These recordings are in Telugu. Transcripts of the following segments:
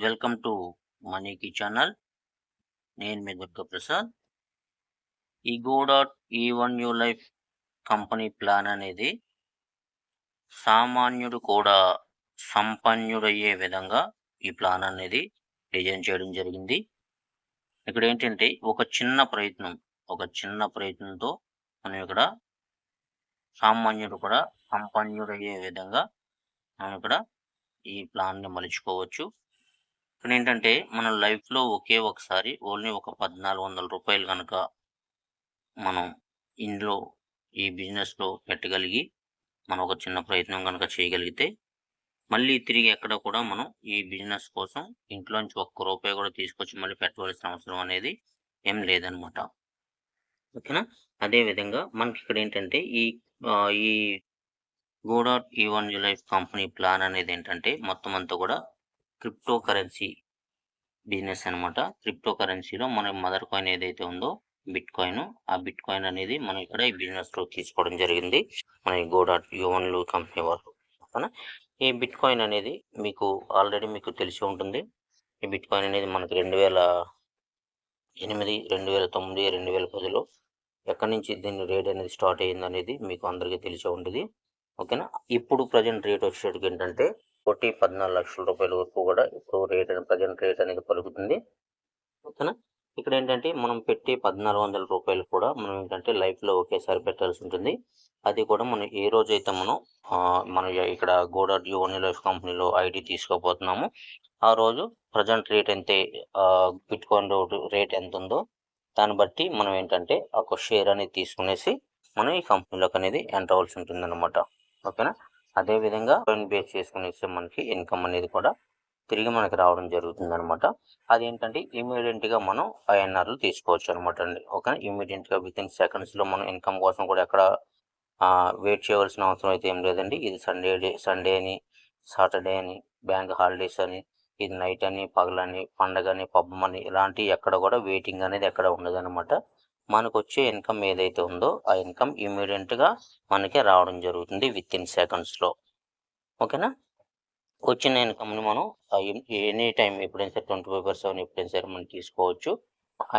వెల్కమ్ టు మనీకి ఛానల్. నేను మీ దుర్గా ప్రసాద్. ఈ గోడాట్ ఈ1 న్యూ లైఫ్ కంపెనీ ప్లాన్ అనేది సామాన్యుడు కూడా సంపన్నుడయ్యే విధంగా ఈ ప్లాన్ అనేది డిజైన్ చేయడం జరిగింది. ఇక్కడ ఏంటంటే ఒక చిన్న ప్రయత్నంతో మనం ఇక్కడ సామాన్యుడు కూడా సంపన్నుడయ్యే విధంగా మనం ఇక్కడ ఈ ప్లాన్ని మలుచుకోవచ్చు. ఇక్కడ ఏంటంటే మన లైఫ్లో ఒకే ఒకసారి ఓన్లీ ఒక 1400 రూపాయలు కనుక మనం ఇందులో ఈ బిజినెస్లో పెట్టగలిగి మనం ఒక చిన్న ప్రయత్నం కనుక చేయగలిగితే మళ్ళీ తిరిగి ఎక్కడ కూడా మనం ఈ బిజినెస్ కోసం ఇంట్లోంచి ఒక్క రూపాయి కూడా తీసుకొచ్చి మళ్ళీ పెట్టవలసిన అవసరం అనేది ఏం లేదనమాట. ఓకేనా. అదేవిధంగా మనకి ఇక్కడ ఏంటంటే ఈ గోడాట్ ఈ1 న్యూ లైఫ్ కంపెనీ ప్లాన్ అనేది ఏంటంటే మొత్తం అంతా కూడా క్రిప్టో కరెన్సీ బిజినెస్ అనమాట. క్రిప్టో కరెన్సీలో మన మదర్ కాయిన్ ఏదైతే ఉందో బిట్ కాయిన్, ఆ బిట్ కాయిన్ అనేది మనం ఇక్కడ ఈ బిజినెస్లో తీసుకోవడం జరిగింది మన ఈ గోడాట్ ఈ1 కంపెనీ వాళ్ళు. ఓకేనా. ఈ బిట్ కాయిన్ అనేది ఆల్రెడీ మీకు తెలిసి ఉంటుంది. ఈ బిట్ కాయిన్ అనేది మనకి 2008, 2009, 2010లో ఎక్కడి నుంచి దీని రేట్ అనేది స్టార్ట్ అయ్యింది అనేది మీకు అందరికీ తెలిసే ఉంటుంది. ఓకేనా. ఇప్పుడు ప్రజెంట్ రేట్ వచ్చేటికి ఏంటంటే 14 లక్షల రూపాయల వరకు కూడా ఇప్పుడు ప్రజెంట్ రేట్ అనేది పలుకుతుంది. ఓకేనా. ఇక్కడ ఏంటంటే మనం పెట్టి 1400 రూపాయలు కూడా మనం ఏంటంటే లైఫ్లో ఒకేసారి పెట్టాల్సి ఉంటుంది. అది కూడా మనం ఏ రోజైతే మనం ఇక్కడ గోడాట్ ఈ1 లైఫ్ కంపెనీలో ఐడి తీసుకోబోతున్నాము ఆ రోజు present rate bit coin rate ఎంత ఉందో దాన్ని బట్టి మనం ఏంటంటే ఒక షేర్ అనేది తీసుకునేసి మనం ఈ కంపెనీలోకి అనేది ఎంటర్ అవ్వాల్సి ఉంటుంది అనమాట. ఓకేనా. అదేవిధంగా కాయిన్ బేస్ చేసుకునేసి మనకి ఇన్కమ్ అనేది కూడా తిరిగి మనకి రావడం జరుగుతుంది అనమాట. అదేంటంటే ఇమీడియట్గా మనం ఐఎన్ఆర్లు తీసుకోవచ్చు అనమాట అండి. ఓకేనా. ఇమీడియట్గా వితిన్ సెకండ్స్లో మనం ఇన్కమ్ కోసం కూడా ఎక్కడ వెయిట్ చేయవలసిన అవసరం అయితే ఏం లేదండి. ఇది సండే అని, సాటర్డే అని, బ్యాంక్ హాలిడేస్ అని, ఇది నైట్ అని, పగలని, పండగని, పబ్బమని ఇలాంటి ఎక్కడ కూడా వెయిటింగ్ అనేది ఎక్కడ ఉండదన్నమాట. మనకు వచ్చే ఇన్కమ్ ఏదైతే ఉందో ఆ ఇన్కమ్ ఇమీడియట్గా మనకి రావడం జరుగుతుంది వితిన్ సెకండ్స్లో. ఓకేనా. వచ్చిన ఇన్కమ్ని మనం ఎనీ టైం ఎప్పుడైనా సరే 24/7 ఎప్పుడైనా సరే మనం తీసుకోవచ్చు,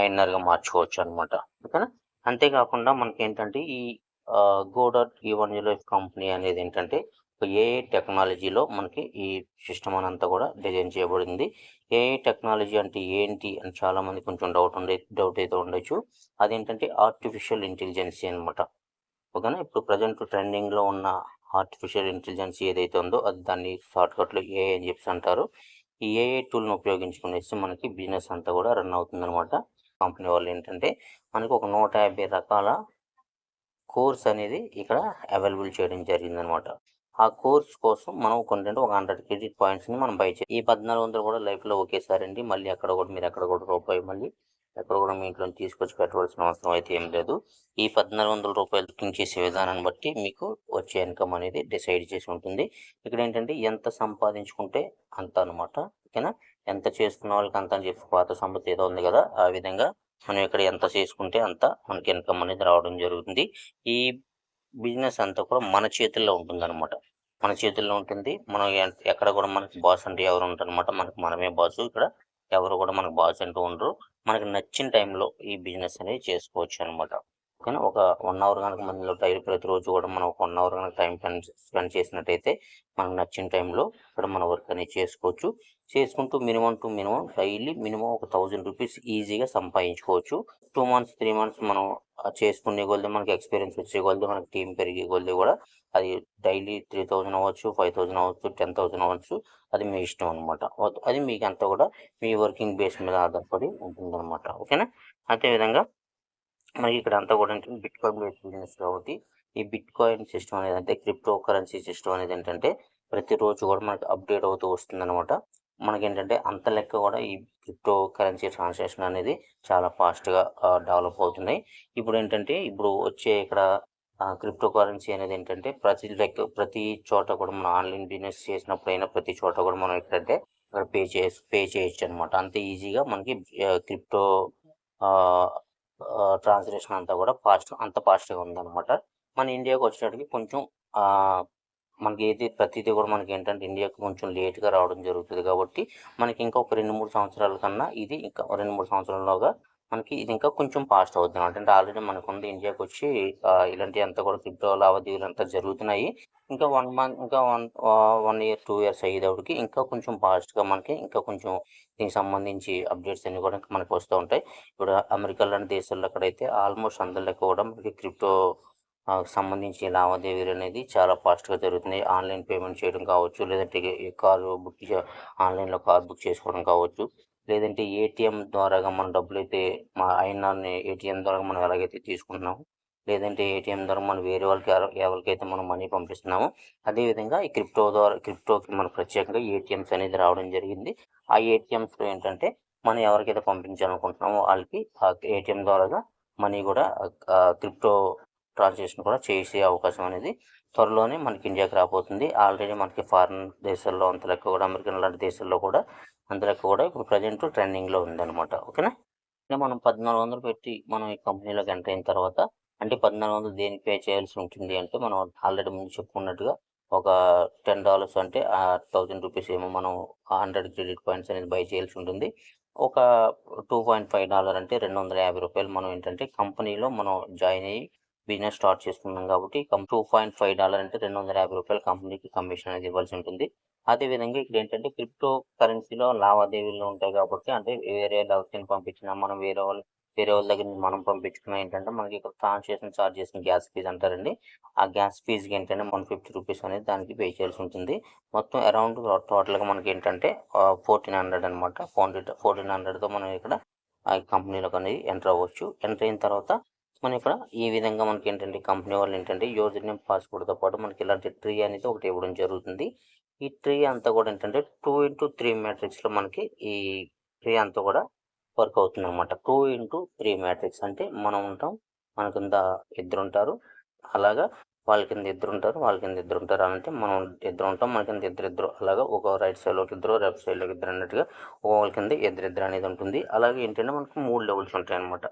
ఐఎన్ఆర్గా మార్చుకోవచ్చు అనమాట. ఓకేనా. అంతేకాకుండా మనకి ఏంటంటే ఈ గోడాట్ ఈ1 న్యూ లైఫ్ కంపెనీ అనేది ఏంటంటే ఏఐ టెక్నాలజీలో మనకి ఈ సిస్టమ్ అనంతా కూడా డిజైన్ చేయబడింది. ఏఐ టెక్నాలజీ అంటే ఏంటి అని చాలామంది కొంచెం డౌట్ అయితే ఉండొచ్చు. అదేంటంటే ఆర్టిఫిషియల్ ఇంటెలిజెన్సీ అనమాట. ఓకేనా. ఇప్పుడు ప్రజెంట్ ట్రెండింగ్లో ఉన్న ఆర్టిఫిషియల్ ఇంటెలిజెన్స్ ఏదైతే ఉందో అది దాన్ని షార్ట్కట్లో ఏఐ అని చెప్పి అంటారు. ఈ ఏఐ టూల్ని ఉపయోగించుకునేసి మనకి బిజినెస్ అంతా కూడా రన్ అవుతుందన్నమాట. కంపెనీ వాళ్ళు ఏంటంటే మనకి ఒక 150 రకాల కోర్స్ అనేది ఇక్కడ అవైలబుల్ చేయడం జరిగిందనమాట. ఆ కోర్స్ కోసం మనం ఒక 100 క్రెడిట్ పాయింట్స్ని మనం బై చేయాలి. ఈ 1400 కూడా లైఫ్లో ఒకేసారి అండి. మళ్ళీ మీరు ఎక్కడ కూడా రూపాయి మళ్ళీ ఎక్కడ కూడా మీ ఇంట్లో తీసుకొచ్చి పెట్టవలసిన అవసరం అయితే ఏం లేదు. ఈ 1400 రూపాయలు బుకింగ్ చేసే విధానాన్ని బట్టి మీకు వచ్చే ఇన్కమ్ అనేది డిసైడ్ చేసి ఉంటుంది. ఇక్కడ ఏంటంటే ఎంత సంపాదించుకుంటే అంత అనమాట. ఓకేనా. ఎంత చేసుకున్న వాళ్ళకి అంత అని చెప్పి పాత సంపత్తి ఏదో ఉంది కదా, ఆ విధంగా మనం ఇక్కడ ఎంత చేసుకుంటే అంత మనకి ఇన్కమ్ అనేది రావడం జరుగుతుంది. ఈ బిజినెస్ అంతా కూడా మన చేతుల్లో ఉంటుందన్నమాట. మన చేతుల్లో ఉంటుంది. మనం ఎక్కడ కూడా మనకి బాస్ అంటే ఎవరు ఉంటారనమాట. మనమే బాసు. ఇక్కడ ఎవరు కూడా మనకు బాస్ అంటూ ఉండరు. మనకి నచ్చిన టైంలో ఈ బిజినెస్ అనేది చేసుకోవచ్చు అనమాట. ఓకేనా. ఒక 1 అవర్ కనుక మనలో ప్రతిరోజు కూడా మనం ఒక 1 అవర్ కనుక టైం స్పెండ్ చేసినట్టయితే మనకు నచ్చిన టైంలో ఇక్కడ మన వర్క్ అనేది చేసుకోవచ్చు. చేసుకుంటూ మినిమం డైలీ ఒక 1000 రూపీస్ ఈజీగా సంపాదించుకోవచ్చు. 2 months 3 months మనం చేసుకునే కొద్దీ మనకి ఎక్స్పీరియన్స్ వచ్చే కొద్దీ మనకి టీం పెరిగే కొద్దీ కూడా అది డైలీ 3000 అవ్వచ్చు, 5000 అవ్వచ్చు, 10,000 అవ్వచ్చు. అది మీ ఇష్టం అనమాట. అది మీకు అంతా కూడా మీ వర్కింగ్ బేస్ మీద ఆధారపడి ఉంటుందన్నమాట. ఓకేనా. అదేవిధంగా మనకి ఇక్కడ అంతా కూడా బిట్ కాయిన్ బేస్డ్ బిజినెస్ కాబట్టి ఈ బిట్ కాయిన్ సిస్టమ్ అనేది అంటే క్రిప్టో కరెన్సీ సిస్టమ్ అనేది ఏంటంటే ప్రతిరోజు కూడా మనకి అప్డేట్ అవుతూ వస్తుందన్నమాట. మనకేంటంటే అంత లెక్క కూడా ఈ క్రిప్టో కరెన్సీ ట్రాన్సాక్షన్ అనేది చాలా ఫాస్ట్గా డెవలప్ అవుతున్నాయి. ఇప్పుడు వచ్చే ఇక్కడ క్రిప్టో కరెన్సీ అనేది ఏంటంటే ప్రతి చోట కూడా మనం ఆన్లైన్ బిజినెస్ చేసినప్పుడైనా ప్రతి చోట కూడా మనం ఏంటంటే ఇక్కడ పే చేయొచ్చు అనమాట. అంత ఈజీగా మనకి క్రిప్టో ట్రాన్స్లేషన్ అంతా కూడా అంత ఫాస్ట్గా ఉందన్నమాట. మన ఇండియాకి వచ్చేటప్పటికి కొంచెం మనకి ఏది ప్రతిదీ కూడా మనకి ఏంటంటే ఇండియాకి కొంచెం లేట్‌గా రావడం జరుగుతది కాబట్టి, మనకి ఇంకా ఒక 2, 3 సంవత్సరాల కన్నా ఇది ఇంకా 2, 3 సంవత్సరాల్లోగా మనకి ఇది ఇంకా కొంచెం ఫాస్ట్ అవుతుందన్నమాట. అంటే ఆల్రెడీ మనకుంది ఇండియాకొచ్చి ఇలాంటియంతా కూడా క్రిప్టో లావాదేవీలంతా జరుగుతున్నాయి. ఇంకా 1 ఇయర్, 2 ఇయర్స్ అయ్యేటప్పటికి ఇంకా కొంచెం ఫాస్ట్‌గా మనకి ఇంకా కొంచెం దీనికి సంబంధించి అప్డేట్స్ అన్నీ కూడా మనకు వస్తూ ఉంటాయి. ఇప్పుడు అమెరికా లాంటి దేశాల్లో అక్కడైతే ఆల్మోస్ట్ అందరిలో కూడా మనకి క్రిప్టో సంబంధించి లావాదేవీలనేది చాలా ఫాస్ట్‌గా జరుగుతున్నాయి. ఆన్‌లైన్ పేమెంట్ చేయడం కావచ్చు, లేదంటే ఈ కారు బుక్ ఆన్‌లైన్‌లో కార్ బుక్ చేసుకోవడం కావచ్చు, లేదంటే ఏటీఎం ద్వారాగా మన డబ్బులైతే అయినాన్ని ఏటీఎం ద్వారా మనం ఎలాగైతే తీసుకుంటున్నామో, లేదంటే ఏటీఎం ద్వారా మనం వేరే వాళ్ళకి ఎవరికైతే మనం మనీ పంపిస్తున్నామో, అదేవిధంగా ఈ క్రిప్టోకి మనం ప్రత్యేకంగా ఏటీఎమ్స్ అనేది రావడం జరిగింది. ఆ ఏటీఎమ్స్‌లో ఏంటంటే మనం ఎవరికైతే పంపించాలనుకుంటున్నామో ఆళ్ళకి ఆ ఏటీఎం ద్వారాగా మనీ కూడా క్రిప్టో ట్రాన్సాక్షన్ కూడా చేసే అవకాశం అనేది త్వరలోనే మనకి ఇండియాకి రాబోతుంది. ఆల్రెడీ మనకి ఫారిన్ దేశాల్లో అంత లెక్క కూడా అమెరికా లాంటి దేశాల్లో కూడా అంత లెక్క కూడా ఇప్పుడు ప్రెజెంట్ ట్రెండింగ్‌లో ఉందన్నమాట. ఓకేనా? అంటే మనం 1400 పెట్టి మనం ఈ కంపెనీలోకి ఎంటర్ అయిన తర్వాత అంటే 1400 దేనికి పే చేయాల్సి ఉంటుంది అంటే మనం ఆల్రెడీ ముందు చెప్పుకున్నట్టుగా ఒక $10 అంటే ₹1000 ఏమో మనం 100 క్రెడిట్ పాయింట్స్ అనేది బై చేయాల్సి ఉంటుంది. ఒక $2.5 అంటే ₹250 మనం ఏంటంటే కంపెనీలో మనం జాయిన్ అయ్యి బిజినెస్ స్టార్ట్ చేసుకున్నాం కాబట్టి $2.5 అంటే ₹250 కంపెనీకి కమిషన్ అనేది ఇవ్వాల్సి ఉంటుంది. అదే విధంగా ఇక్కడేంటంటే క్రిప్టో కరెన్సీలో లావాదేవీలు ఉంటాయి కాబట్టి అంటే వేరే ఎవరికైనా పంపించినా మనం వేరే వాళ్ళ దగ్గర నుంచి మనం పంపించుకున్నా ఏంటంటే మనకి ఇక్కడ ట్రాన్సాక్షన్ చార్జెస్‌ని గ్యాస్ ఫీజ్ అంటారండి. ఆ గ్యాస్ ఫీజ్‌కి ఏంటంటే $150 అనేది దానికి పే చేయాల్సి ఉంటుంది. మొత్తం అరౌండ్ టోటల్‌గా మనకేంటంటే 1400 అనమాట. 1400తో మనం ఇక్కడ ఆ కంపెనీలోకి అనేది ఎంటర్ అవ్వచ్చు. ఎంటర్ అయిన తర్వాత మనం ఇక్కడ ఈ విధంగా మనకేంటంటే కంపెనీ వాళ్ళు ఏంటంటే యూజర్ నేమ్, పాస్‌వర్డ్‌తో పాటు మనకి ఇలాంటి ట్రీ అనేది ఒకటి ఇవ్వడం జరుగుతుంది. ఈ ట్రీ అంతా కూడా ఏంటంటే 2/3 మ్యాట్రిక్స్‌లో మనకి ఈ ట్రీ అంతా కూడా వర్క్ అవుతుందనమాట. 2/3 మ్యాట్రిక్స్ అంటే మనం ఉంటాం. మన కింద ఇద్దరుంటారు. అలాగా వాళ్ళ కింద ఇద్దరుంటారు. వాళ్ళ కింద ఇద్దరుంటారు. అంటే మనం ఇద్దరుంటాం. మన కింద ఇద్దరిద్దరు అలాగా ఒక రైట్ సైడ్‌లో ఒక ఇద్దరు, లెఫ్ట్ సైడ్‌లో ఇద్దరు అన్నట్టుగా ఒక్కొక్కళ్ళ కింద ఇద్దరిద్దరు అనేది ఉంటుంది. అలాగే ఏంటంటే మనకు 3 లెవెల్స్ ఉంటాయన్నమాట.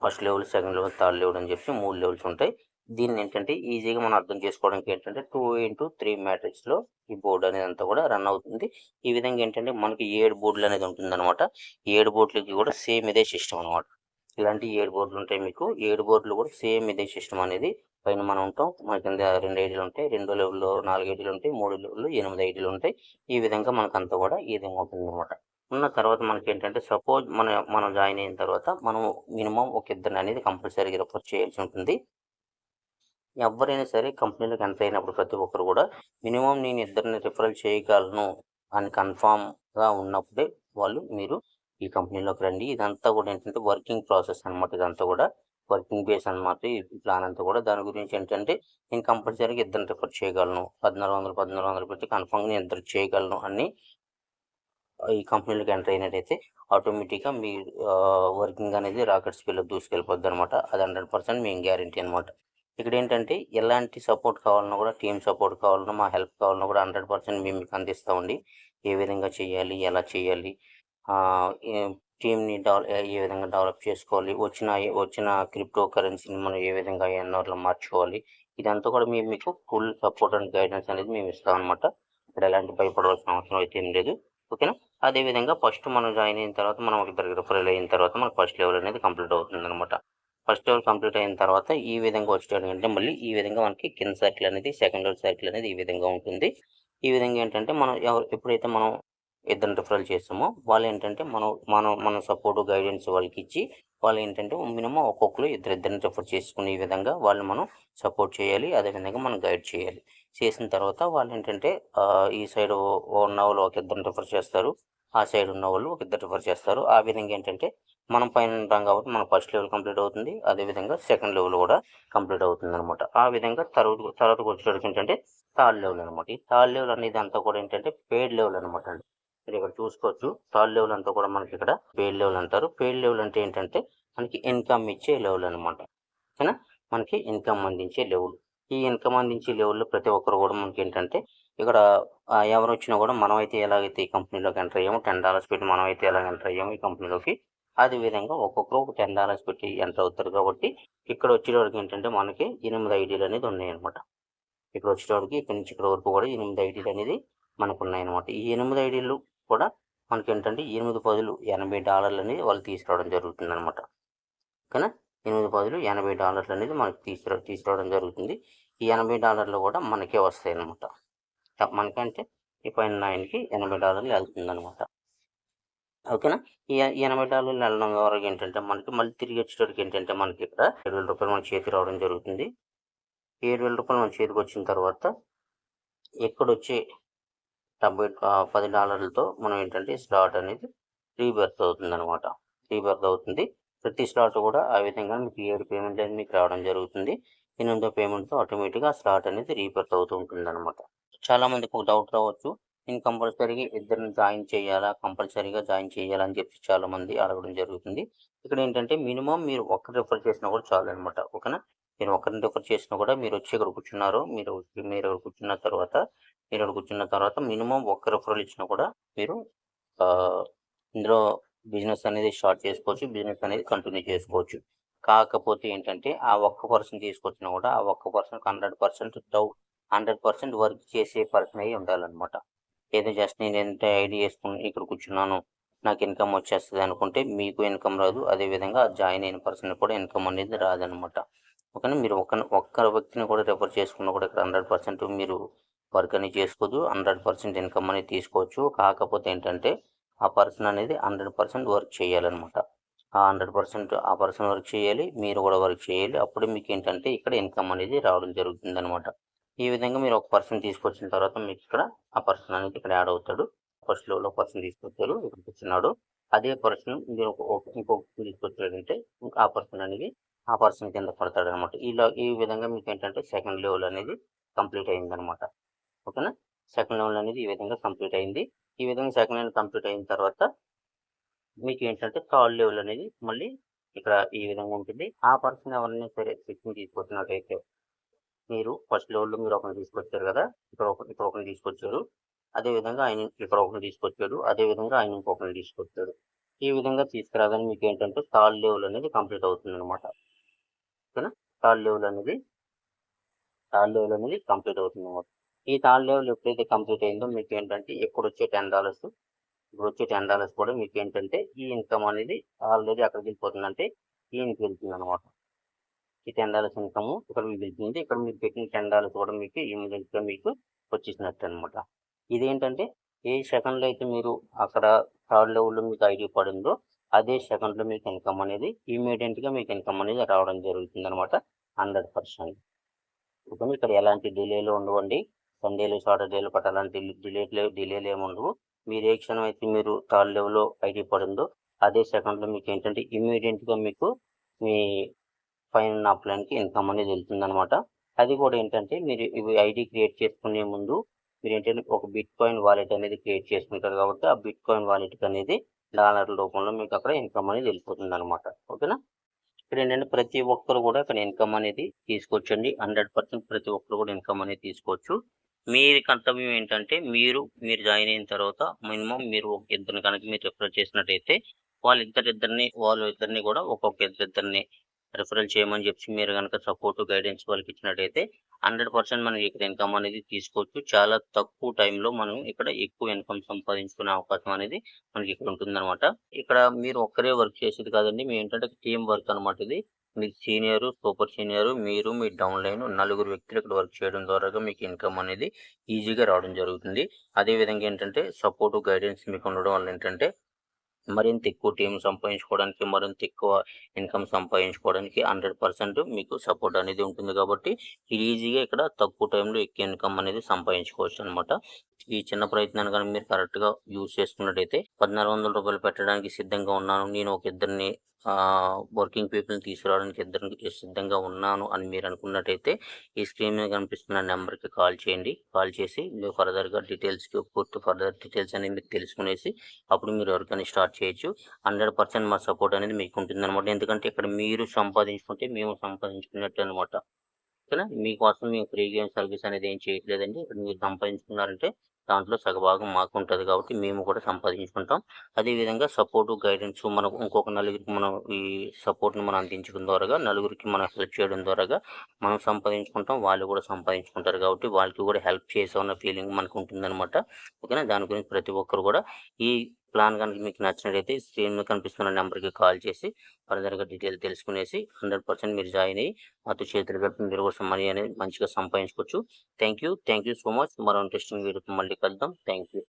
First level, second level, third level అని చెప్పి 3 లెవెల్స్ ఉంటాయి. దీన్నేంటంటే ఈజీగా మనం అర్థం చేసుకోవడానికి ఏంటంటే 2/3 మ్యాట్రిక్స్‌లో ఈ బోర్డ్ అనేదంతా కూడా రన్ అవుతుంది. ఈ విధంగా ఏంటంటే మనకి 7 బోర్డులనేది ఉంటుందనమాట. 7 బోర్డులకి కూడా సేమ్ ఇదే సిస్టమ్ అనమాట. ఇలాంటి 7 బోర్డులుంటాయి మీకు. 7 బోర్డులు కూడా సేమ్ ఇదే సిస్టమ్ అనేది. పైన మనం ఉంటాం. మన కింద 2 ఐడీలుంటాయి. రెండో లెవెల్‌లో 4 ఐడీలుంటాయి. మూడో లెవెల్‌లో 8 ఐడీలుంటాయి. ఈ విధంగా మనకంతా కూడా ఈ విధంగా ఉంటుందనమాట. ఉన్న తర్వాత మనకేంటంటే సపోజ్ మనం జాయిన్ అయిన తర్వాత మనం మినిమమ్ ఒక ఇద్దరిననేది కంపల్సరీగా రిఫర్ చేయాల్సి ఉంటుంది. ఎవ్వరైనా సరే కంపెనీలోకి ఎంటర్ అయినప్పుడు ప్రతి ఒక్కరు కూడా మినిమమ్ నేను ఇద్దరిని రిఫరల్ చేయగలను అని కన్ఫర్మ్‌గా ఉన్నప్పుడే మీరు ఈ కంపెనీలోకి రండి. ఇదంతా కూడా ఏంటంటే వర్కింగ్ ప్రాసెస్ అనమాట ఇదంతా కూడా. వర్కింగ్ బేస్ అనమాట ఈ ప్లాన్ అంతా కూడా. దాని గురించి ఏంటంటే నేను కంపల్సరీగా ఇద్దరిని రిఫర్ చేయగలను. 1400 పెట్టి కన్ఫర్మ్‌గా నేను ఇద్దరికి చేయగలను అని ఈ కంపెనీలోకి ఎంటర్ అయినట్టయితే ఆటోమేటిక్‌గా మీ వర్కింగ్ అనేది రాకెట్ స్పీడ్‌లో దూసుకెళ్ళిపోద్దనమాట. అది 100% మేము గ్యారంటీ అనమాట. ఇక్కడేంటంటే ఎలాంటి సపోర్ట్ కావాలన్నా కూడా టీమ్ సపోర్ట్ కావాలన్నా, మా హెల్ప్ కావాలన్నా కూడా 100% మేము మీకు అందిస్తామండి. ఏ విధంగా చేయాలి? ఎలా చేయాలి? ఏం టీమ్‌ని ఏ విధంగా డెవలప్ చేసుకోవాలి? వచ్చిన క్రిప్టో కరెన్సీని మనం ఏ విధంగా ఎన్ఆర్‌లో మార్చుకోవాలి? ఇదంతా కూడా మేము మీకు ఫుల్ సపోర్ట్ అండ్ గైడెన్స్ అనేది మేము ఇస్తామనమాట. ఇక్కడ ఎలాంటి భయపడవలసిన అవసరం అయితే ఏం లేదు. ఓకేనా? అదే విధంగా ఫస్ట్ మనం జాయిన్ అయిన తర్వాత మనం ఒక ఇద్దరికి రిఫరల్ అయిన తర్వాత మనకు ఫస్ట్ లెవెల్ అనేది కంప్లీట్ అవుతుందనమాట. ఫస్ట్ లెవెల్ కంప్లీట్ అయిన తర్వాత ఈ విధంగా వచ్చేటంటే మళ్ళీ ఈ విధంగా మనకి కింద సర్కిల్ అనేది సెకండ్ లెవెల్ సర్కిల్ అనేది ఈ విధంగా ఉంటుంది. ఈ విధంగా ఏంటంటే మనం ఎప్పుడైతే మనం ఇద్దరిని రిఫరల్ చేస్తామో వాళ్ళేంటంటే మన సపోర్ట్ గైడెన్స్ వాళ్ళకిచ్చి వాళ్ళేంటంటే మినిమమ్ ఒక్కొక్కళ్ళు ఇద్దరిద్దరిని రిఫర్ చేసుకునే విధంగా వాళ్ళని మనం సపోర్ట్ చేయాలి. అదే విధంగా మనం గైడ్ చేయాలి. చేసిన తర్వాత వాళ్ళేంటంటే ఈ సైడ్ ఉన్నవాళ్ళు ఒక ఇద్దరిని రిఫర్ చేస్తారు. ఆ సైడ్ ఉన్నవాళ్ళు ఒక ఇద్దరు రిఫర్ చేస్తారు. ఆ విధంగా ఏంటంటే మనం పైన ఉంటాం కాబట్టి మన ఫస్ట్ లెవెల్ కంప్లీట్ అవుతుంది. అదే విధంగా సెకండ్ లెవెల్ కూడా కంప్లీట్ అవుతుందనమాట. ఆ విధంగా తర్వాతకి వచ్చేటప్పటికి ఏంటంటే థర్డ్ లెవెల్ అనమాట. ఈ థర్డ్ లెవెల్ అనేది అంతా కూడా ఏంటంటే పెయిడ్ లెవెల్ అనమాట అండి. మీరు ఇక్కడ చూసుకోవచ్చు. థర్డ్ లెవెల్ అంతా కూడా మనకి ఇక్కడ పెయిడ్ లెవెల్ అంటారు. పెయిడ్ లెవెల్ అంటే ఏంటంటే మనకి ఇన్‌కమ్ ఇచ్చే లెవెల్ అనమాట. ఓకేనా? మనకి ఇన్‌కమ్ అందించే లెవెల్. ఈ ఇన్‌కమ్ అందించే లెవెల్‌లో ప్రతి ఒక్కరు కూడా మనకేంటంటే ఇక్కడ ఎవరొచ్చినా కూడా మనమైతే ఎలాగైతే ఈ కంపెనీలోకి ఎంటర్ అయ్యామో $10 పెట్టి మనమైతే ఎలాగ ఎంటర్ అయ్యామో ఈ కంపెనీలోకి, అదే విధంగా ఒక్కొక్కరు ఒక $10 పెట్టి ఎంటర్ అవుతారు కాబట్టి ఇక్కడ వచ్చేటప్పటికి ఏంటంటే మనకి 8 ఐడీలు అనేది ఉన్నాయన్నమాట. ఇక్కడ వచ్చేటప్పటికి ఇక్కడ నుంచి ఇక్కడ వరకు కూడా 8 ఐడీలు అనేది మనకు ఉన్నాయన్నమాట. ఈ 8 ఐడీలు కూడా మనకి ఏంటంటే 8 పదులు $80 అనేది వాళ్ళు తీసుకురావడం జరుగుతుందన్నమాట. ఓకేనా. 8 పదులు $80 అనేది మనకి తీసుకురావడం జరుగుతుంది. ఈ $80 కూడా మనకే వస్తాయి అన్నమాట. మనకంటే ఈ పైన 9కి $80 వెళ్తుందన్నమాట. ఓకేనా. ఈ $80 వెళ్ళడం ద్వారా ఏంటంటే మనకి మళ్ళీ తిరిగి వచ్చేటప్పటికి ఏంటంటే మనకి ఇక్కడ $7,000 మన చేతికి రావడం జరుగుతుంది. $7,000 మన చేతికి వచ్చిన తర్వాత ఎక్కడొచ్చే $10 మనం ఏంటంటే స్లాట్ అనేది రీబర్త్ అవుతుందన్నమాట. రీబర్త్ అవుతుంది. ప్రతి స్లాట్ కూడా ఆ విధంగా మీకు 7 పేమెంట్ అనేది మీకు రావడం జరుగుతుంది. 8వ పేమెంట్తో ఆటోమేటిక్గా ఆ స్లాట్ అనేది రీబర్త్ అవుతూ ఉంటుందన్నమాట. చాలామందికి ఒక డౌట్ రావచ్చు, నేను కంపల్సరీగా ఇద్దరిని జాయిన్ చేయాలా, కంపల్సరీగా జాయిన్ చేయాలా అని చెప్పి చాలామంది అడగడం జరుగుతుంది. ఇక్కడ ఏంటంటే మినిమం మీరు ఒక్కరు రిఫర్ చేసినా కూడా చాలు అనమాట. ఓకేనా. మీరు ఒకరిని రిఫర్ చేసినా కూడా మీరు వచ్చి ఇక్కడ కూర్చున్నారు, మీరు ఇక్కడ కూర్చున్న తర్వాత మినిమం ఒక్క రిఫరల్ ఇచ్చినా కూడా మీరు ఇందులో బిజినెస్ అనేది స్టార్ట్ చేసుకోవచ్చు, బిజినెస్ అనేది కంటిన్యూ చేసుకోవచ్చు. కాకపోతే ఏంటంటే ఆ ఒక్క పర్సన్ తీసుకొచ్చినా కూడా ఆ ఒక్క పర్సన్కి 100% వర్క్ చేసే పర్సన్ అయి ఉండాలన్నమాట. ఏదో జస్ట్ నేను ఎంత ఐడి వేసుకుని ఇక్కడ కూర్చున్నాను, నాకు ఇన్కమ్ వచ్చేస్తుంది అనుకుంటే మీకు ఇన్కమ్ రాదు. అదేవిధంగా జాయిన్ అయిన పర్సన్ కూడా ఇన్కమ్ అనేది రాదనమాట. ఓకేనా. మీరు ఒక్క వ్యక్తిని కూడా రిఫర్ చేసుకున్నా కూడా ఇక్కడ 100% మీరు వర్క్ అనేది చేసుకోవచ్చు, 100% ఇన్కమ్ అనేది తీసుకోవచ్చు. కాకపోతే ఏంటంటే ఆ పర్సన్ అనేది 100% వర్క్ చేయాలన్నమాట. ఆ 100% ఆ పర్సన్ వర్క్ చేయాలి, మీరు కూడా వర్క్ చేయాలి. అప్పుడు మీకు ఏంటంటే ఇక్కడ ఇన్కమ్ అనేది రావడం జరుగుతుందన్నమాట. ఈ విధంగా మీరు ఒక పర్సన్ తీసుకొచ్చిన తర్వాత మీకు ఇక్కడ ఆ పర్సన్ అనేది ఇక్కడ యాడ్ అవుతాడు. ఫస్ట్ లెవెల్లో పర్సన్ తీసుకొచ్చారు, ఇక్కడ కూర్చున్నాడు. అదే పర్సన్ మీరు ఇంకొక తీసుకొచ్చాడంటే ఆ పర్సన్ అనేది ఆ పర్సన్ కింద పడతాడు అనమాట. ఈ విధంగా మీకు ఏంటంటే సెకండ్ లెవెల్ అనేది కంప్లీట్ అయిందనమాట. ఓకేనా. సెకండ్ లెవెల్ అనేది ఈ విధంగా కంప్లీట్ అయింది. ఈ విధంగా సెకండ్ లెవెల్ కంప్లీట్ అయిన తర్వాత మీకు ఏంటంటే థర్డ్ లెవెల్ అనేది మళ్ళీ ఇక్కడ ఈ విధంగా ఉంటుంది. ఆ పర్సన్ ఎవరైనా సరే ఫిక్సింగ్ తీసుకొచ్చినట్టయితే మీరు ఫస్ట్ లెవెల్లో మీరు ఒకరిని తీసుకొచ్చారు కదా, ఇక్కడ ఒకరిని తీసుకొచ్చారు. అదేవిధంగా ఆయన ఇక్కడ ఒకరిని తీసుకొచ్చాడు, అదేవిధంగా ఆయన ఇంకొకరిని తీసుకొచ్చాడు. ఈ విధంగా తీసుకురాగానే మీకు ఏంటంటే థర్డ్ లెవెల్ అనేది కంప్లీట్ అవుతుంది అనమాట. ఓకేనా. థర్డ్ లెవెల్ అనేది కంప్లీట్ అవుతుంది అనమాట. ఈ థర్డ్ లెవెల్ ఎప్పుడైతే కంప్లీట్ అయిందో మీకు ఏంటంటే ఇక్కడ వచ్చే $10 ఇప్పుడు వచ్చే $10 కూడా మీకు ఏంటంటే ఈ ఇన్కమ్ అనేది ఆల్రెడీ అక్కడికి వెళ్ళిపోతుందంటే ఈయనకి వెళ్తుంది అనమాట. ఈ $10 ఇన్కమ్ ఇక్కడ మీకు వెళ్తుంది. ఇక్కడ మీరు పెట్టిన $10 కూడా మీకు ఇమీడియట్గా మీకు వచ్చేసినట్టు అనమాట. ఇదేంటంటే ఏ సెకండ్లో అయితే మీరు అక్కడ థర్డ్ లెవెల్లో మీకు ఐడి పడిందో అదే సెకండ్లో మీకు ఇన్కమ్ అనేది ఇమీడియట్గా మీకు ఇన్కమ్ అనేది రావడం జరుగుతుంది అనమాట. 100%. ఇప్పుడు ఇక్కడ ఎలాంటి డిలేలు ఉండవండి. సండేలు సాటర్డేలు పట్ట అలాంటి డిలేలు ఏమి ఉండవు. మీరు ఏ క్షణం అయితే మీరు థర్డ్ లెవెల్లో ఐడి పడిందో అదే సెకండ్లో మీకు ఏంటంటే ఇమీడియట్గా మీకు మీ పైన ప్లాన్కి ఇన్కమ్ అనేది వెళ్తుందనమాట. అది కూడా ఏంటంటే మీరు ఇవి ఐడి క్రియేట్ చేసుకునే ముందు మీరు ఏంటంటే ఒక బిట్కాయిన్ వాలెట్ అనేది క్రియేట్ చేసుకుంటారు కాబట్టి ఆ బిట్కాయిన్ వాలెట్కి అనేది డాలర్ల రూపంలో మీకు అక్కడ ఇన్కమ్ అనేది వెళ్ళిపోతుంది అనమాట. ఓకేనా. ఇక్కడ ఏంటంటే ప్రతి ఒక్కరు కూడా ఇక్కడ ఇన్కమ్ అనేది తీసుకోవచ్చండి. 100% ప్రతి ఒక్కరు కూడా ఇన్కమ్ అనేది తీసుకోవచ్చు. మీ కర్తవ్యం ఏంటంటే మీరు జాయిన్ అయిన తర్వాత మినిమం మీరు ఒక ఇద్దరిని కనుక మీరు రిఫర్ చేసినట్టయితే వాళ్ళిద్దరిని కూడా ఇద్దరిని రిఫరల్ చేయమని చెప్పి మీరు కనుక సపోర్ట్ గైడెన్స్ వాళ్ళకి ఇచ్చినట్టయితే 100% మనం ఇక్కడ ఇన్కమ్ అనేది తీసుకోవచ్చు. చాలా తక్కువ టైంలో మనం ఇక్కడ ఎక్కువ ఇన్కమ్ సంపాదించుకునే అవకాశం అనేది మనకి ఇక్కడ ఉంటుందన్నమాట. ఇక్కడ మీరు ఒక్కరే వర్క్ చేసేది కాదండి, మీ ఏంటంటే టీం వర్క్ అనమాట. ఇది మీకు సీనియరు, సూపర్ సీనియరు, మీరు మీ డౌన్ లైన్ 4 వ్యక్తులు ఇక్కడ వర్క్ చేయడం ద్వారా మీకు ఇన్కమ్ అనేది ఈజీగా రావడం జరుగుతుంది. అదేవిధంగా ఏంటంటే సపోర్ట్ గైడెన్స్ మీకు ఉండడం వల్ల ఏంటంటే మరింత ఎక్కువ టీం సంపాదించుకోవడానికి, మరింత ఎక్కువ ఇన్కమ్ సంపాదించుకోవడానికి 100% మీకు సపోర్ట్ అనేది ఉంటుంది కాబట్టి ఈజీగా ఇక్కడ తక్కువ టైంలో ఎక్కువ ఇన్కమ్ అనేది సంపాదించుకోవచ్చు అనమాట. ఈ చిన్న ప్రయత్నాన్ని కానీ మీరు కరెక్ట్గా యూజ్ చేసుకున్నట్టయితే $1,400 పెట్టడానికి సిద్ధంగా ఉన్నాను, నేను ఒక ఇద్దరిని వర్కింగ్ పీపుల్ని తీసుకురావడానికి ఇద్దరికి సిద్ధంగా ఉన్నాను అని మీరు అనుకున్నట్టయితే ఈ స్క్రీన్ మీద కనిపిస్తున్న నెంబర్కి కాల్ చేయండి. కాల్ చేసి మీరు ఫర్దర్ డీటెయిల్స్ అనేది మీరు తెలుసుకునేసి అప్పుడు మీరు ఎవరికైనా స్టార్ట్ చేయొచ్చు. 100% మా సపోర్ట్ అనేది మీకు ఉంటుంది అనమాట. ఎందుకంటే ఇక్కడ మీరు సంపాదించుకుంటే మేము సంపాదించుకున్నట్టు అనమాట. ఓకేనా. మీకోసం మేము ఫ్రీ గేమ్ సర్వీస్ అనేది ఏం చేయట్లేదండి. ఇక్కడ మీరు సంపాదించుకున్నారంటే దాంట్లో సగభాగం మాకు ఉంటుంది కాబట్టి మేము కూడా సంపాదించుకుంటాం. అదేవిధంగా సపోర్టు, గైడెన్స్ మనకు ఇంకొక నలుగురికి మనం ఈ సపోర్ట్‌ని మనం అందించడం ద్వారాగా, నలుగురికి మనం హెల్ప్ చేయడం ద్వారాగా మనం సంపాదించుకుంటాం. వాళ్ళు కూడా సంపాదించుకుంటారు కాబట్టి వాళ్ళకి కూడా హెల్ప్ చేసామన్న ఫీలింగ్ మనకు ఉంటుందనమాట. ఓకేనా? దాని గురించి ప్రతి ఒక్కరు కూడా ఈ ప్లాన్ గనుక మీకు నచ్చినట్టయితే స్క్రీన్ మీద కనిపిస్తున్న నెంబర్‌కి కాల్ చేసి ఫర్దర్‌గా డీటెయిల్ తెలుసుకునేసి 100% మీరు జాయిన్ అయ్యి మాతో చేతులు కలిపి మీరు కూడా మనీ అనేది మంచిగా సంపాదించుకోవచ్చు. Thank you so much. మరో ఇంట్రెస్టింగ్ వీడియోతో మళ్ళీ కలుద్దాం. Thank you.